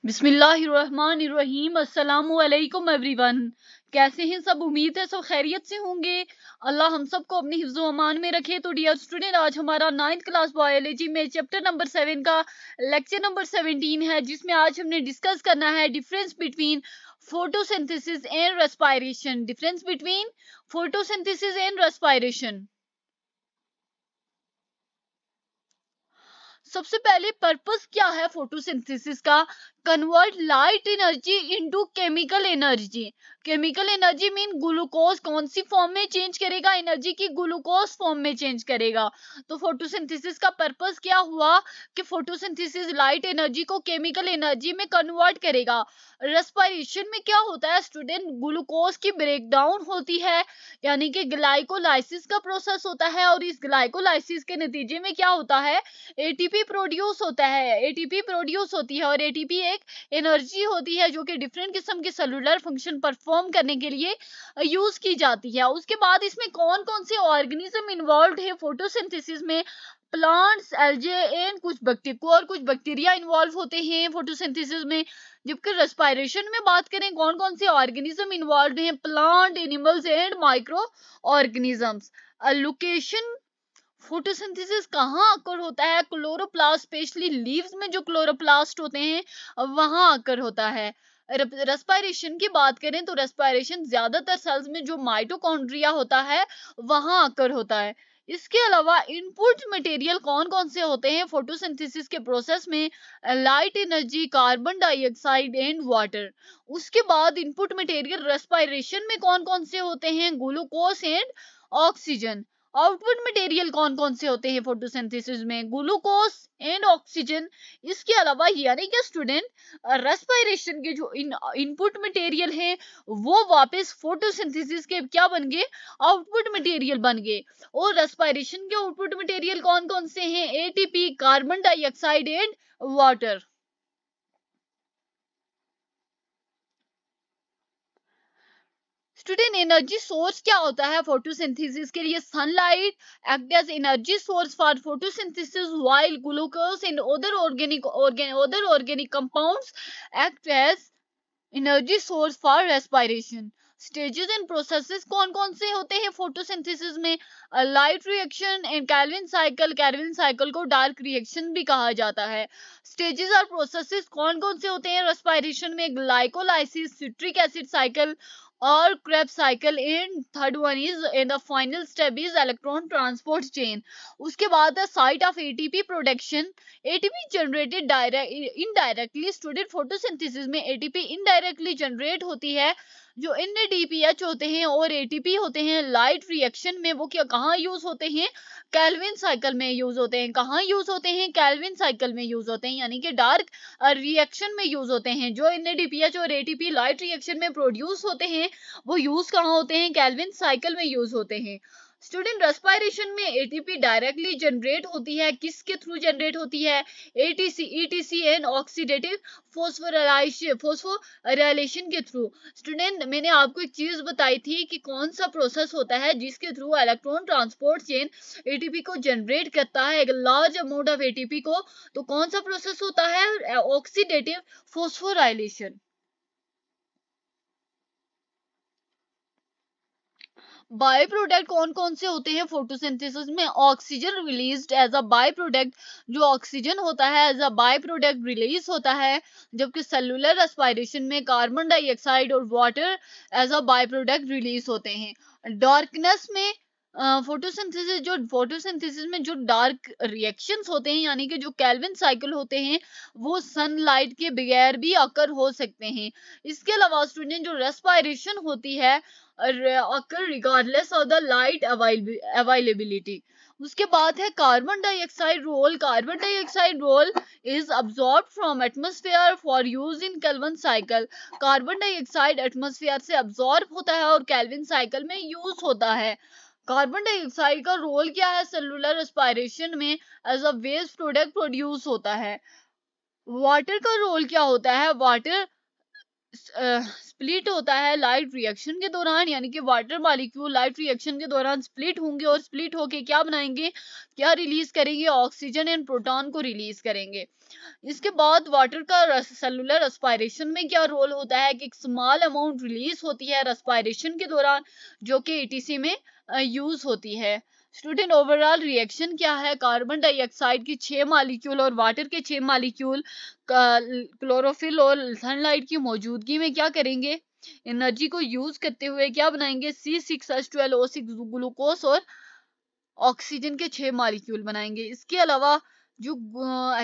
बिस्मिल्लाहिर्रहमानिर्रहीम। अस्सलामु अलैकुम एवरीवन। कैसे हैं सब? उम्मीद है सब खैरियत से होंगे। अल्लाह हम सबको अपने हिफ्ज़ व अमान में रखे। तो डियर स्टूडेंट, आज हमारा 9th क्लास बायोलॉजी में चैप्टर नंबर 7 का लेक्चर नंबर 17 है, जिसमें आज हमने डिस्कस करना है difference between photosynthesis and respiration. Difference between photosynthesis and respiration. सबसे पहले पर्पस क्या है फोटोसिंथेसिस का? Convert light energy into chemical energy. Chemical energy mean glucose कौन सी फॉर्म में चेंज करेगा? एनर्जी की ग्लूकोज फॉर्म में चेंज करेगा। तो फोटोसिंथेसिस का पर्पस क्या हुआ कि फोटोसिंथेसिस लाइट एनर्जी को केमिकल एनर्जी में कन्वर्ट करेगा। रेस्पिरेशन में क्या होता है स्टूडेंट? ग्लूकोज की ब्रेकडाउन होती है, यानी कि ग्लाइकोलाइसिस का प्रोसेस होता है, और इस ग्लाइकोलाइसिस के नतीजे में क्या होता है? एटीपी प्रोड्यूस होता है। एटीपी प्रोड्यूस होती है, और एटीपी एक एनर्जी होती है जो कि डिफरेंट किस्म के सेलुलर फंक्शन परफॉर्म करने के लिए यूज की जाती है। उसके बाद इसमें कौन कौन से ऑर्गेनिज्म इन्वॉल्व है फोटोसिंथेसिस में? प्लांट्स, एल्गे एंड कुछ बैक्टीरिया इन्वॉल्व होते हैं फोटोसिंथेसिस में। जबकि रेस्पिरेशन में बात करें कौन कौन से ऑर्गेनिज्म इन्वॉल्व हैं? Plant, animals and micro organisms. Location photosynthesis कहाँ आकर होता है? क्लोरोप्लास्ट, स्पेशली लीव्स में जो क्लोरोप्लास्ट होते हैं वहां आकर होता है। रेस्पिरेशन की बात करें तो रेस्पिरेशन ज्यादातर सेल्स में जो माइटोकॉन्ड्रिया होता है वहां आकर होता है। इसके अलावा इनपुट मटेरियल कौन कौन से होते हैं फोटोसिंथेसिस के प्रोसेस में? Light energy, carbon dioxide and water. उसके बाद इनपुट मटेरियल रेस्पिरेशन में कौन कौन से होते हैं? Glucose and oxygen. Output material कौन कौन से होते हैं फोटोसिंथेसिस में? Glucose and oxygen. इसके अलावा यानी कि स्टूडेंट रेस्पिरेशन के जो इनपुट मटेरियल हैं वो वापस फोटोसिंथेसिस के क्या बन गए? आउटपुट मटेरियल बन गए। और रेस्पिरेशन के आउटपुट मटेरियल कौन कौन से हैं? ATP, carbon dioxide and water. Student, energy source क्या होता है फोटोसिंथेसिस के लिए? Sunlight act as energy source for photosynthesis, while glucose and other organic compounds act as energy source for respiration. Stages and processes कौन कौन से होते हैं फोटोसिंथेसिस में? Light reaction and Calvin cycle. Calvin cycle को dark reaction भी कहा जाता है। स्टेजेस और प्रोसेसेस कौन कौन से होते हैं रेस्पिरेशन में? ग्लाइकोलाइसिस, सिट्रिक एसिड साइकिल और Krebs cycle. And third one is and the final step is electron transport chain. उसके बाद है site of ATP production. ATP generated indirectly. Student, photosynthesis में एटीपी इनडायरेक्टली जनरेट होती है। जो NADPH होते हैं और एटीपी होते हैं लाइट रिएक्शन में, वो क्या कहाँ यूज होते हैं? कैल्विन साइकिल में यूज होते हैं। कहाँ यूज होते हैं? कैल्विन साइकिल में यूज होते हैं, यानी कि डार्क रिएक्शन में यूज होते हैं। जो एनएडीपीएच और एटीपी लाइट रिएक्शन में प्रोड्यूस होते हैं वो यूज कहाँ होते हैं? कैल्विन साइकिल में यूज होते हैं। स्टूडेंट, रेस्पिरेशन में एटीपी डायरेक्टली जनरेट होती है। किसके थ्रू जनरेट होती है? ATC, ETC and oxidative phosphorylation के थ्रू। स्टूडेंट, मैंने आपको एक चीज बताई थी कि कौन सा प्रोसेस होता है जिसके through electron transport chain ATP को जनरेट करता है, एक लार्ज अमाउंट ऑफ एटीपी को। तो कौन सा प्रोसेस होता है? Oxidative phosphorylation. बाय प्रोडक्ट कौन कौन से होते हैं फोटोसिंथेसिस में? Oxygen released as a by product. जो ऑक्सीजन होता है as a by product release होता है। जबकि सेलुलर रेस्पिरेशन में कार्बन डाइऑक्साइड और water as a by product release होते हैं। डार्कनेस में फोटोसिंथेसिस में जो डार्क रिएक्शंस होते हैं, यानी कि जो कैल्विन साइकिल होते हैं, वो सनलाइट के बगैर भी अकर हो सकते हैं। इसके अलावा स्टूडेंट, जो रेस्पिरेशन होती है occur regardless of the light availability. उसके बाद है carbon dioxide role. Carbon dioxide role is absorb from atmosphere for use in Calvin cycle. Carbon dioxide atmosphere से अब्सॉर्ब होता है और केल्विन साइकिल में यूज होता है। कार्बन डाइऑक्साइड का रोल क्या है सेलुलर रेस्पिरेशन में? As a waste product produce होता है। वाटर का रोल क्या होता है? वाटर स्प्लिट होता है लाइट रिएक्शन के दौरान, यानी कि वाटर मॉलिक्यूल लाइट रिएक्शन के दौरान स्प्लिट होंगे और स्प्लिट होके क्या बनाएंगे, क्या रिलीज करेंगे, ऑक्सीजन एंड प्रोटॉन को रिलीज करेंगे। इसके बाद वाटर का सेलुलर रेस्पिरेशन में क्या रोल होता है कि एक स्मॉल अमाउंट रिलीज होती है रेस्पिरेशन के दौरान, जो कि ईटीसी में यूज होती है। स्टूडेंट ओवरऑल रिएक्शन क्या है, कार्बन डाइऑक्साइड की 6 मॉलिक्यूल और वाटर के 6 मॉलिक्यूल क्लोरोफिल और सनलाइट की मौजूदगी में क्या करेंगे, एनर्जी को यूज करते हुए क्या बनाएंगे, C6H12O6 ग्लूकोज और ऑक्सीजन के 6 मॉलिक्यूल बनाएंगे। इसके अलावा जो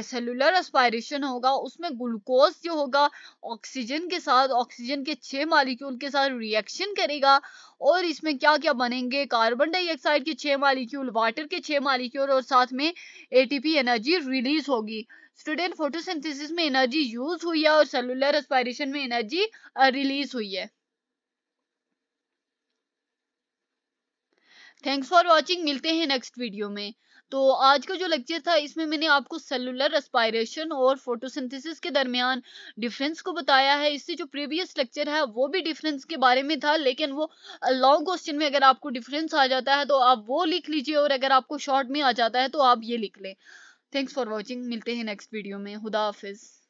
सेलुलर एस्पायरेशन होगा उसमें ग्लूकोज जो होगा ऑक्सीजन के साथ, ऑक्सीजन के 6 मॉलिक्यूल के साथ रिएक्शन करेगा और इसमें क्या क्या बनेंगे, कार्बन डाइऑक्साइड के 6 मॉलिक्यूल, वाटर के 6 मॉलिक्यूल और साथ में एटीपी एनर्जी रिलीज होगी। स्टूडेंट फोटोसिंथेसिस में एनर्जी यूज हुई है और सेलुलर एस्पायरेशन में एनर्जी रिलीज हुई है। थैंक्स फॉर वॉचिंग, मिलते हैं नेक्स्ट वीडियो में। तो आज का जो लेक्चर था इसमें मैंने आपको सेलुलर रेस्पिरेशन और फोटोसिंथेसिस के दरमियान डिफरेंस को बताया है। इससे जो प्रीवियस लेक्चर है वो भी डिफरेंस के बारे में था, लेकिन वो लॉन्ग क्वेश्चन में अगर आपको डिफरेंस आ जाता है तो आप वो लिख लीजिए और अगर आपको शॉर्ट में आ जाता है तो आप ये लिख लें। थैंक्स फॉर वॉचिंग, मिलते हैं नेक्स्ट वीडियो में। खुदा हाफिज।